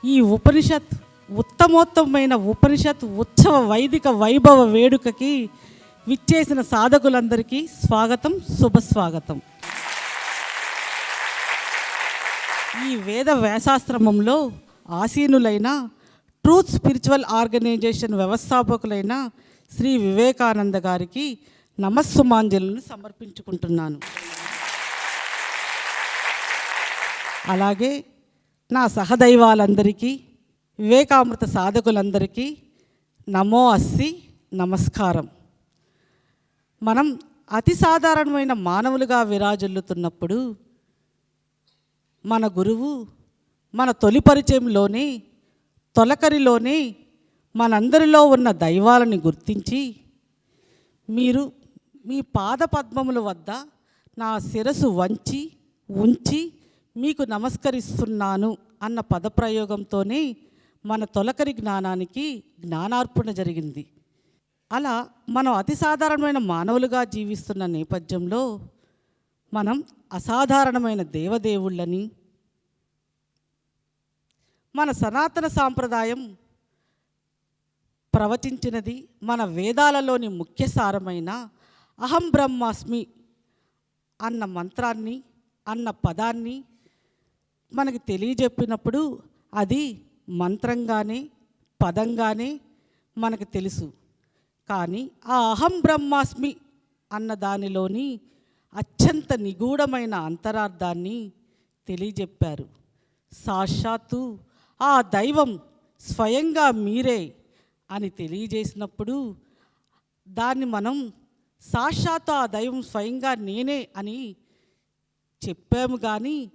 ఈ ఉపనిషత్ ఉత్తమోత్తమైన ఉపనిషత్ ఉత్సవ వైదిక వైభవ వేడుకకి విచ్చేసిన సాధకులందరికీ స్వాగతం, శుభస్వాగతం. ఈ వేద వ్యాసాశ్రమంలో ఆసీనులైన ట్రూత్ స్పిరిచువల్ ఆర్గనైజేషన్ వ్యవస్థాపకులైన శ్రీ వివేకానంద గారికి నమస్సుమాంజలను సమర్పించుకుంటున్నాను. అలాగే నా సహదైవాలందరికీ, వివేకామృత సాధకులందరికీ నమో అస్సి, నమస్కారం. మనం అతి సాధారణమైన మానవులుగా విరాజిల్లుతున్నప్పుడు మన గురువు మన తొలి పరిచయంలోనే, తొలకరిలోనే మనందరిలో ఉన్న దైవాలని గుర్తించి, మీరు మీ పాద పద్మముల వద్ద నా శిరసు వంచి ఉంచి మీకు నమస్కరిస్తున్నాను అన్న పదప్రయోగంతోనే మన తొలకరి జ్ఞానానికి జ్ఞానార్పణ జరిగింది. అలా మనం అతి సాధారణమైన మానవులుగా జీవిస్తున్న నేపథ్యంలో మనం అసాధారణమైన దేవదేవుళ్ళని, మన సనాతన సాంప్రదాయం ప్రవచించినది మన వేదాలలోని ముఖ్య సారమైన అహం బ్రహ్మాస్మి అన్న మంత్రాన్ని, అన్న పదాన్ని మనకి తెలియజెప్పినప్పుడు అది మంత్రంగానే, పదంగానే మనకు తెలుసు. కానీ ఆ అహం బ్రహ్మాస్మి అన్న దానిలోని అత్యంత నిగూఢమైన అంతరార్థాన్ని తెలియజెప్పారు. సాక్షాత్తు ఆ దైవం స్వయంగా మీరే అని తెలియజేసినప్పుడు దాన్ని మనం సాక్షాత్తు ఆ దైవం స్వయంగా నేనే అని చెప్పాము. కానీ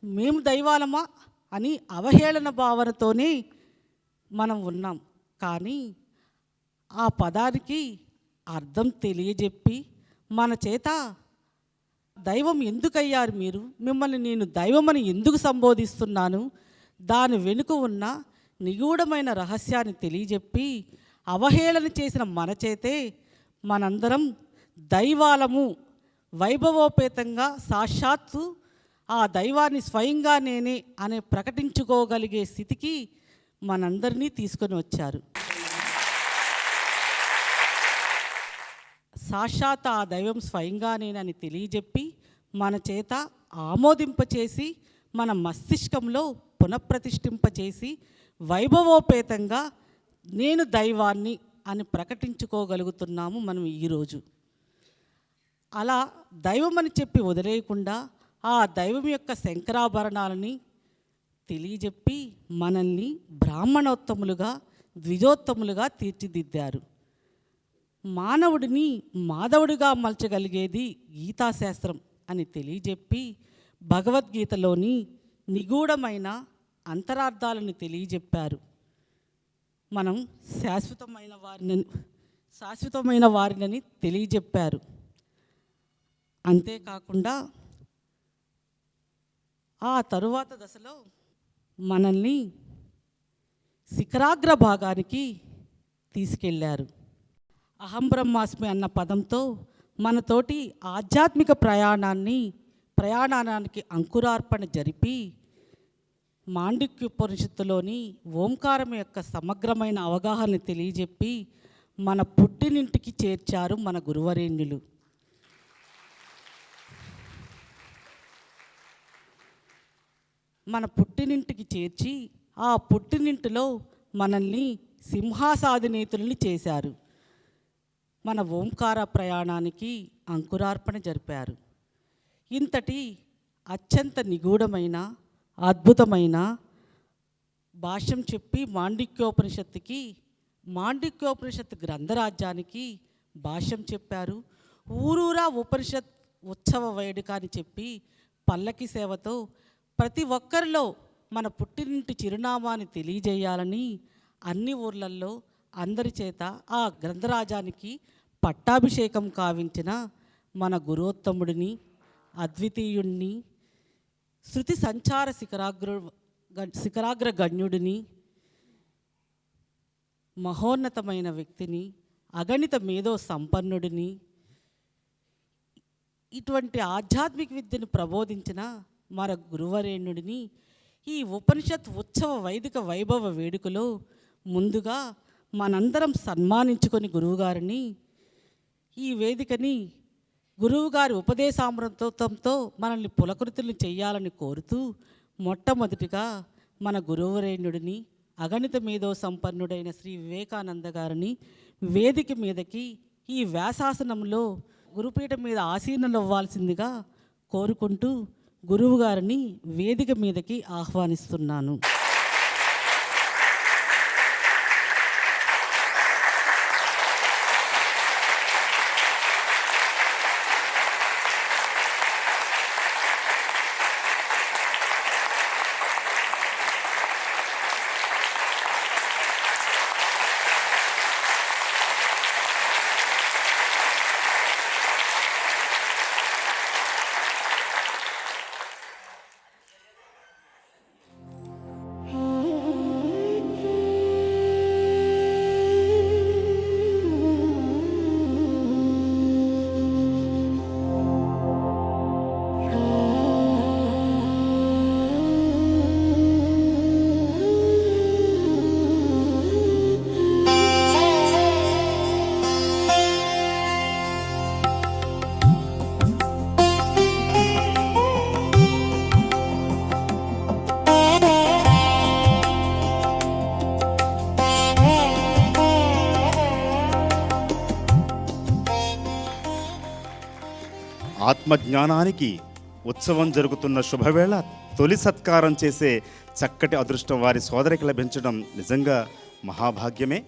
మేము దైవాలమా అని అవహేళన భావనతోనే మనం ఉన్నాం. కానీ ఆ పదానికి అర్థం తెలియజెప్పి మన చేత దైవం ఎందుకయ్యారు మీరు, మిమ్మల్ని నేను దైవమని ఎందుకు సంబోధిస్తున్నాను, దాని వెనుక ఉన్న నిగూఢమైన రహస్యాన్ని తెలియజెప్పి అవహేళన చేసిన మన చేతే మనందరం దైవాలము, వైభవోపేతంగా సాక్షాత్తు ఆ దైవాన్ని స్వయంగా నేనే అనే ప్రకటించుకోగలిగే స్థితికి మనందరినీ తీసుకొని వచ్చారు. సాక్షాత్ ఆ దైవం స్వయంగా నేనని తెలియజెప్పి మన చేత ఆమోదింపచేసి మన మస్తిష్కంలో పునఃప్రతిష్ఠింపచేసి వైభవోపేతంగా నేను దైవాన్ని అని ప్రకటించుకోగలుగుతున్నాము మనం ఈరోజు. అలా దైవం అని చెప్పి వదిలేయకుండా ఆ దైవం యొక్క శంకరాభరణాలని తెలియజెప్పి మనల్ని బ్రాహ్మణోత్తములుగా, ద్విజోత్తములుగా తీర్చిదిద్దారు. మానవుడిని మాధవుడిగా మలచగలిగేది గీతాశాస్త్రం అని తెలియజెప్పి భగవద్గీతలోని నిగూఢమైన అంతరార్థాలను తెలియజెప్పారు. మనం శాశ్వతమైన వారిని తెలియజెప్పారు. అంతేకాకుండా ఆ తరువాత దశలో మనల్ని శిఖరాగ్ర భాగానికి తీసుకెళ్ళారు. అహం బ్రహ్మాస్మి అన్న పదంతో మనతోటి ఆధ్యాత్మిక ప్రయాణానికి అంకురార్పణ జరిపి మాండిక్యోపనిషత్తులోని ఓంకారం యొక్క సమగ్రమైన అవగాహన తెలియజెప్పి మన పుట్టినింటికి చేర్చారు మన గురువరేణ్యులు. మన పుట్టినింటికి చేర్చి ఆ పుట్టినింటిలో మనల్ని సింహాసాధినేతుల్ని చేశారు. మన ఓంకార ప్రయాణానికి అంకురార్పణ జరిపారు. ఇంతటి అత్యంత నిగూఢమైన అద్భుతమైన భాష్యం చెప్పి మాండిక్యోపనిషత్తు గ్రంథరాజ్యానికి భాష్యం చెప్పారు. ఊరూరా ఉపనిషత్ ఉత్సవ వేడుక అని చెప్పి పల్లకి సేవతో ప్రతి ఒక్కరిలో మన పుట్టినింటి చిరునామాని తెలియజేయాలని అన్ని ఊర్లల్లో అందరి చేత ఆ గ్రంథరాజానికి పట్టాభిషేకం కావించిన మన గురోత్తముడిని, అద్వితీయుణ్ణి, శృతి సంచార శిఖరాగ్ర గణ్యుడిని, మహోన్నతమైన వ్యక్తిని, అగణిత మేధో సంపన్నుడిని, ఇటువంటి ఆధ్యాత్మిక విద్యను ప్రబోధించిన మన గురువరేణ్యుడిని ఈ ఉపనిషత్ ఉత్సవ వైదిక వైభవ వేడుకలో ముందుగా మనందరం సన్మానించుకొని గురువుగారిని, ఈ వేదికని గురువుగారి ఉపదేశామృతంతో మనల్ని పులకృతులు చేయాలని కోరుతూ, మొట్టమొదటిగా మన గురువరేణ్యుడిని, అగణిత మేధో సంపన్నుడైన శ్రీ వివేకానంద గారిని వేదిక మీదకి ఈ వ్యాసాసనంలో గురుపీఠం మీద ఆసీనులవ్వాల్సిందిగా కోరుకుంటూ గురువుగారిని వేదిక మీదకి ఆహ్వానిస్తున్నాను. ఆత్మజ్ఞానానికి ఉత్సవం జరుగుతున్న శుభవేళ తొలి సత్కారం చేసే చక్కటి అదృష్టం వారి సోదరికి లభించడం నిజంగా మహాభాగ్యమే.